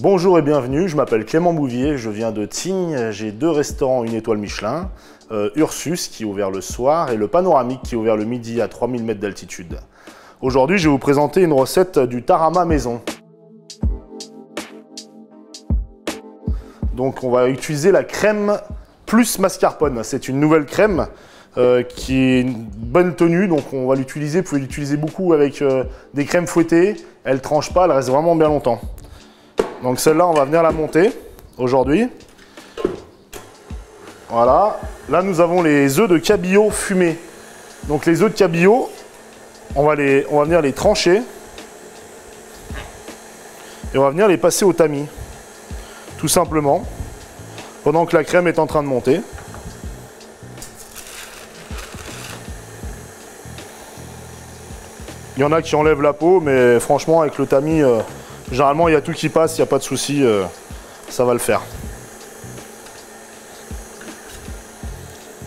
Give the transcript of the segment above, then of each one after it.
Bonjour et bienvenue, je m'appelle Clément Bouvier, je viens de Tignes, j'ai 2 restaurants 1 étoile Michelin, Ursus qui est ouvert le soir et le Panoramique qui est ouvert le midi à 3000 mètres d'altitude. Aujourd'hui, je vais vous présenter une recette du tarama maison. Donc on va utiliser la crème plus mascarpone, c'est une nouvelle crème qui est une bonne tenue, donc on va l'utiliser, vous pouvez l'utiliser beaucoup avec des crèmes fouettées, elle ne tranche pas, elle reste vraiment bien longtemps. Donc celle-là, on va venir la monter aujourd'hui. Voilà. Là, nous avons les œufs de cabillaud fumés. Donc les œufs de cabillaud, on va venir les trancher. Et on va venir les passer au tamis. Tout simplement. Pendant que la crème est en train de monter. Il y en a qui enlèvent la peau, mais franchement, avec le tamis... généralement, il y a tout qui passe, il n'y a pas de souci, ça va le faire.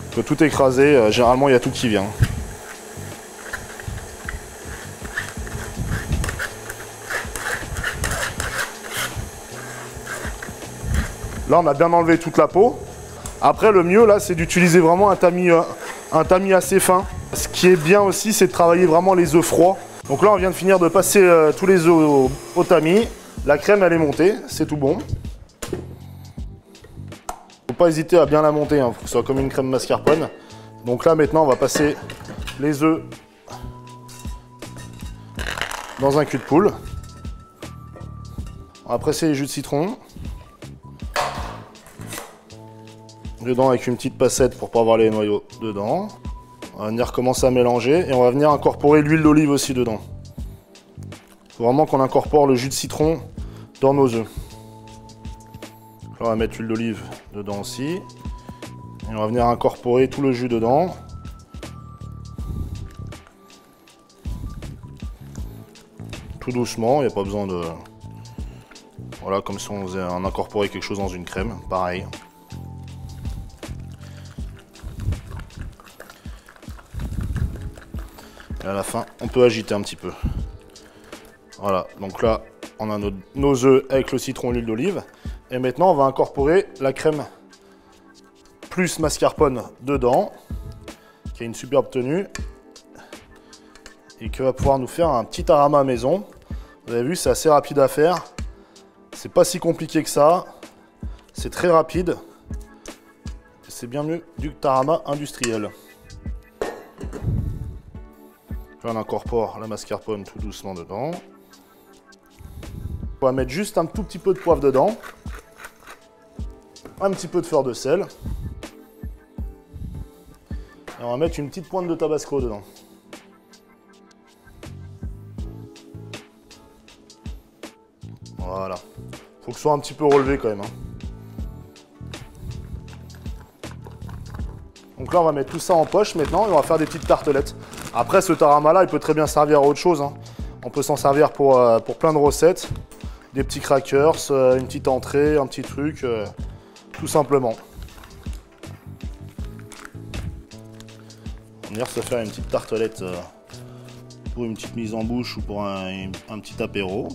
On peut tout écraser, généralement, il y a tout qui vient. Là, on a bien enlevé toute la peau. Après, le mieux, là, c'est d'utiliser vraiment un tamis assez fin. Ce qui est bien aussi, c'est de travailler vraiment les œufs froids. Donc là, on vient de finir de passer tous les œufs au tamis. La crème, elle est montée, c'est tout bon. Faut pas hésiter à bien la monter, hein. Faut que ce soit comme une crème mascarpone. Donc là, maintenant, on va passer les œufs dans un cul de poule. On va presser les jus de citron. Dedans avec une petite passette pour pas avoir les noyaux dedans. On va venir commencer à mélanger et on va venir incorporer l'huile d'olive aussi dedans. Il faut vraiment qu'on incorpore le jus de citron dans nos œufs. Là, on va mettre l'huile d'olive dedans aussi. Et on va venir incorporer tout le jus dedans. Tout doucement, il n'y a pas besoin de... Voilà, comme si on faisait incorporer quelque chose dans une crème, pareil. Et à la fin, on peut agiter un petit peu. Voilà, donc là, on a nos œufs avec le citron et l'huile d'olive. Et maintenant, on va incorporer la crème plus mascarpone dedans, qui a une superbe tenue. Et qui va pouvoir nous faire un petit tarama maison. Vous avez vu, c'est assez rapide à faire. C'est pas si compliqué que ça. C'est très rapide. C'est bien mieux du tarama industriel. Là, on incorpore la mascarpone tout doucement dedans. On va mettre juste un tout petit peu de poivre dedans. Un petit peu de fleur de sel. Et on va mettre une petite pointe de tabasco dedans. Voilà. Faut que ce soit un petit peu relevé quand même, hein. Donc là, on va mettre tout ça en poche maintenant et on va faire des petites tartelettes. Après, ce tarama-là, il peut très bien servir à autre chose, hein. On peut s'en servir pour plein de recettes. Des petits crackers, une petite entrée, un petit truc, tout simplement. On va venir se faire une petite tartelette pour une petite mise en bouche ou pour un petit apéro.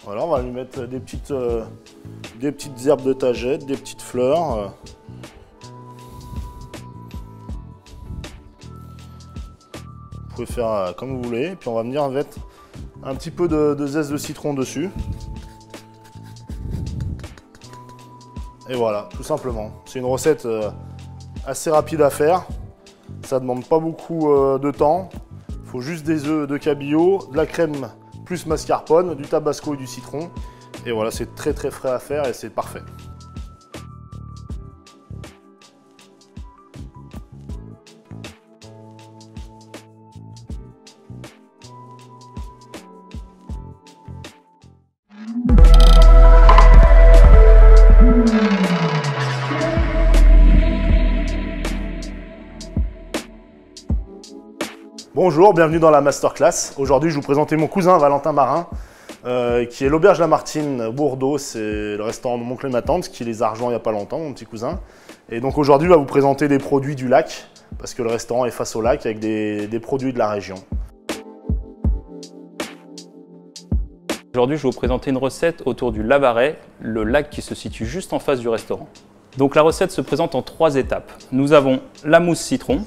Voilà, on va lui mettre des petites herbes de tagette, des petites fleurs. Vous pouvez faire comme vous voulez. Puis on va venir mettre un petit peu de zeste de citron dessus. Et voilà, tout simplement. C'est une recette assez rapide à faire. Ça ne demande pas beaucoup de temps. Il faut juste des œufs de cabillaud, de la crème plus mascarpone, du tabasco et du citron. Et voilà, c'est très très frais à faire et c'est parfait. Bonjour, bienvenue dans la masterclass. Aujourd'hui, je vous présente mon cousin Valentin Marin qui est l'Auberge Lamartine Bourdeaux. C'est le restaurant de mon oncle et ma tante qui les a rejoints il n'y a pas longtemps, mon petit cousin. Et donc aujourd'hui, il va vous présenter des produits du lac, parce que le restaurant est face au lac avec des produits de la région. Aujourd'hui, je vais vous présenter une recette autour du Lavaret, le lac qui se situe juste en face du restaurant. Donc la recette se présente en 3 étapes. Nous avons la mousse citron,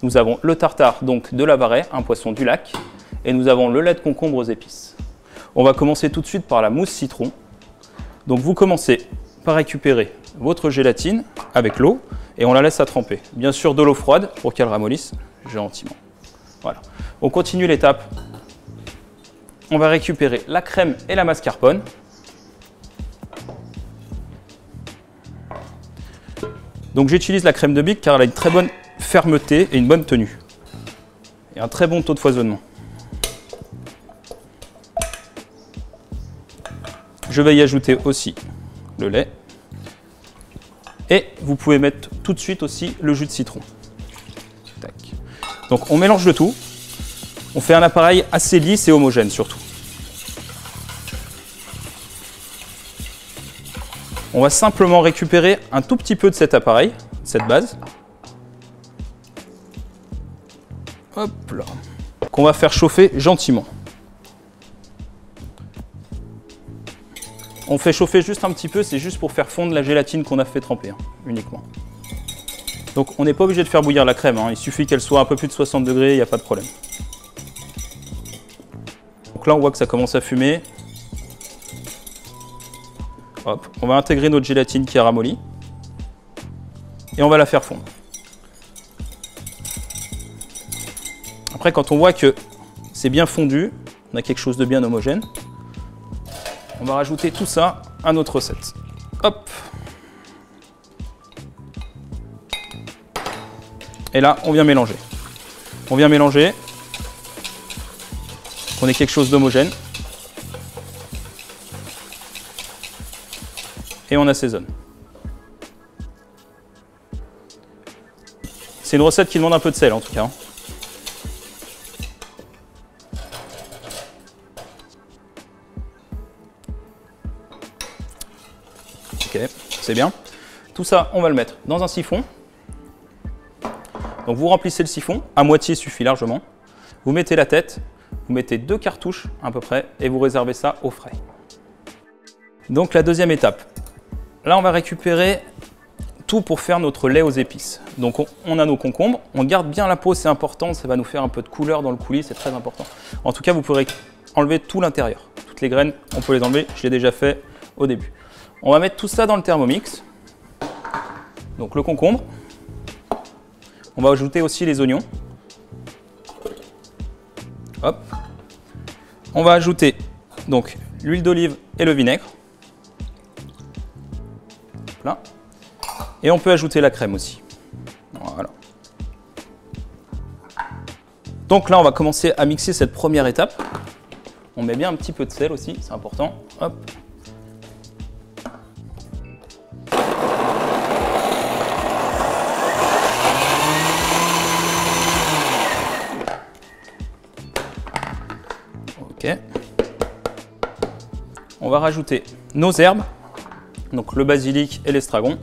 nous avons le tartare donc de Lavaret, un poisson du lac, et nous avons le lait de concombre aux épices. On va commencer tout de suite par la mousse citron. Donc vous commencez par récupérer votre gélatine avec l'eau et on la laisse à tremper. Bien sûr de l'eau froide pour qu'elle ramollisse gentiment. Voilà. On continue l'étape. On va récupérer la crème et la mascarpone. Donc j'utilise la crème de Bic car elle a une très bonne fermeté et une bonne tenue. Et un très bon taux de foisonnement. Je vais y ajouter aussi le lait. Et vous pouvez mettre tout de suite aussi le jus de citron. Tac. Donc on mélange le tout. On fait un appareil assez lisse et homogène surtout. On va simplement récupérer un tout petit peu de cet appareil, cette base. Hop là. Qu'on va faire chauffer gentiment. On fait chauffer juste un petit peu, c'est juste pour faire fondre la gélatine qu'on a fait tremper, uniquement. Donc on n'est pas obligé de faire bouillir la crème, il suffit qu'elle soit un peu plus de 60 degrés, il n'y a pas de problème. Donc là on voit que ça commence à fumer. Hop, on va intégrer notre gélatine qui a ramolli. Et on va la faire fondre. Après quand on voit que c'est bien fondu, on a quelque chose de bien homogène, on va rajouter tout ça à notre recette. Hop. Et là, on vient mélanger. On vient mélanger. On ait quelque chose d'homogène. Et on assaisonne. C'est une recette qui demande un peu de sel en tout cas. Ok, c'est bien. Tout ça, on va le mettre dans un siphon. Donc vous remplissez le siphon, à moitié suffit largement. Vous mettez la tête, vous mettez 2 cartouches à peu près et vous réservez ça au frais. Donc la deuxième étape. Là, on va récupérer tout pour faire notre lait aux épices. Donc on a nos concombres, on garde bien la peau, c'est important, ça va nous faire un peu de couleur dans le coulis, c'est très important. En tout cas, vous pourrez enlever tout l'intérieur. Toutes les graines, on peut les enlever, je l'ai déjà fait au début. On va mettre tout ça dans le Thermomix. Donc le concombre. On va ajouter aussi les oignons. Hop. On va ajouter donc l'huile d'olive et le vinaigre. Là. Et on peut ajouter la crème aussi. Voilà. Donc là, on va commencer à mixer cette première étape. On met bien un petit peu de sel aussi, c'est important. Hop. Ok. On va rajouter nos herbes, donc le basilic et l'estragon.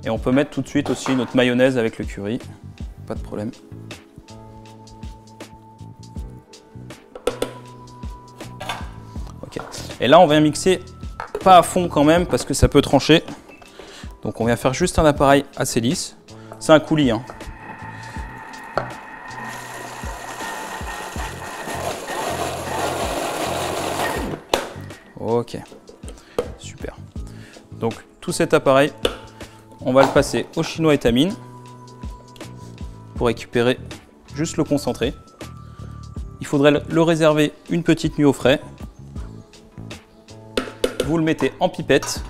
Et on peut mettre tout de suite aussi notre mayonnaise avec le curry, pas de problème. Ok. Et là on vient mixer, pas à fond quand même parce que ça peut trancher. Donc on vient faire juste un appareil assez lisse. C'est un coulis, hein. Ok, super. Donc tout cet appareil, on va le passer au chinois étamine pour récupérer juste le concentré. Il faudrait le réserver une petite nuit au frais. Vous le mettez en pipette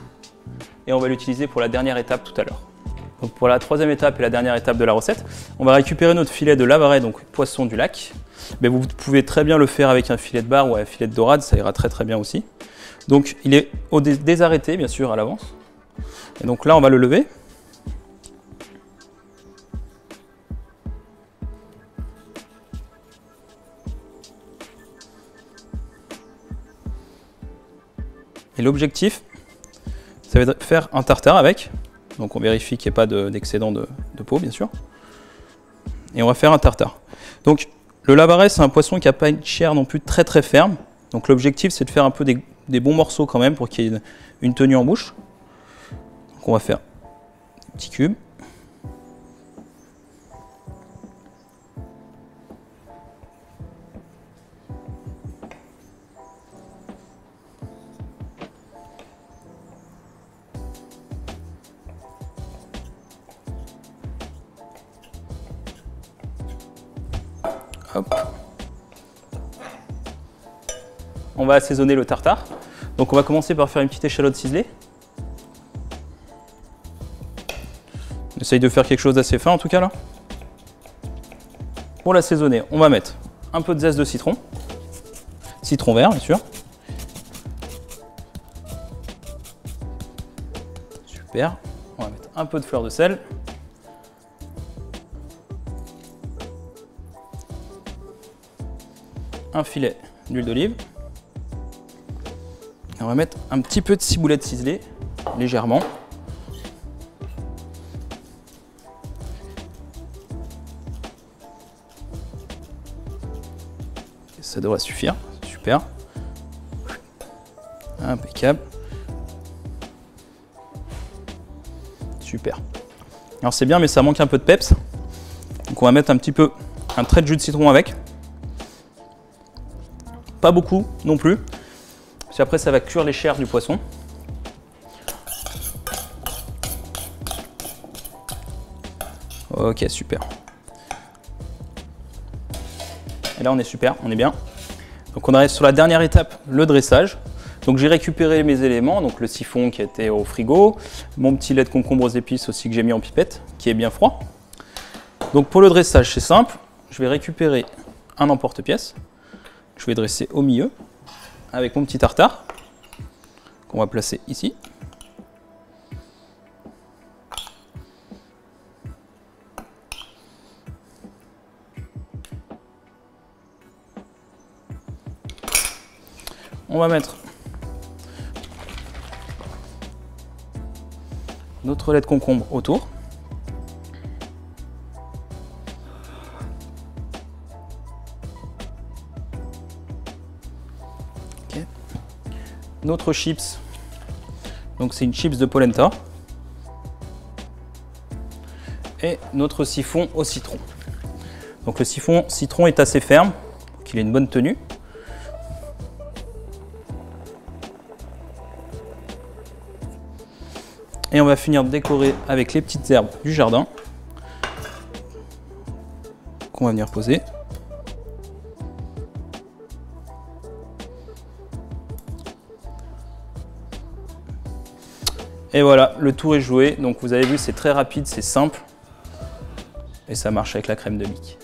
et on va l'utiliser pour la dernière étape tout à l'heure. Donc pour la troisième étape et la dernière étape de la recette, on va récupérer notre filet de Lavaret, donc poisson du lac. Mais vous pouvez très bien le faire avec un filet de bar ou un filet de dorade, ça ira très très bien aussi. Donc il est désarrêté bien sûr à l'avance. Et donc là on va le lever. Et l'objectif, ça va être de faire un tartare avec. Donc on vérifie qu'il n'y ait pas d'excédent de peau, bien sûr. Et on va faire un tartare. Donc le labarret, c'est un poisson qui n'a pas une chair non plus très très ferme. Donc l'objectif, c'est de faire un peu des bons morceaux quand même pour qu'il y ait une tenue en bouche. Donc on va faire un petit cube. Hop. On va assaisonner le tartare. Donc on va commencer par faire une petite échalote ciselée. On essaye de faire quelque chose d'assez fin en tout cas là. Pour l'assaisonner, on va mettre un peu de zeste de citron. Citron vert bien sûr. Super. On va mettre un peu de fleur de sel. Un filet d'huile d'olive. On va mettre un petit peu de ciboulette ciselée, légèrement. Ça devrait suffire, super. Impeccable. Super. Alors c'est bien, mais ça manque un peu de peps. Donc on va mettre un trait de jus de citron avec. Pas beaucoup non plus, parce qu'après ça va cuire les chairs du poisson. Ok, super. Et là on est super, on est bien. Donc on arrive sur la dernière étape, le dressage. Donc j'ai récupéré mes éléments, donc le siphon qui était au frigo, mon petit lait de concombre aux épices aussi que j'ai mis en pipette, qui est bien froid. Donc pour le dressage c'est simple, je vais récupérer un emporte-pièce. Je vais dresser au milieu avec mon petit tartare qu'on va placer ici. On va mettre notre lait de concombre autour. Notre chips, donc c'est une chips de polenta, et notre siphon au citron. Donc le siphon citron est assez ferme, qu'il ait une bonne tenue. Et on va finir de décorer avec les petites herbes du jardin qu'on va venir poser. Et voilà, le tour est joué. Donc vous avez vu, c'est très rapide, c'est simple. Et ça marche avec la crème de Mick.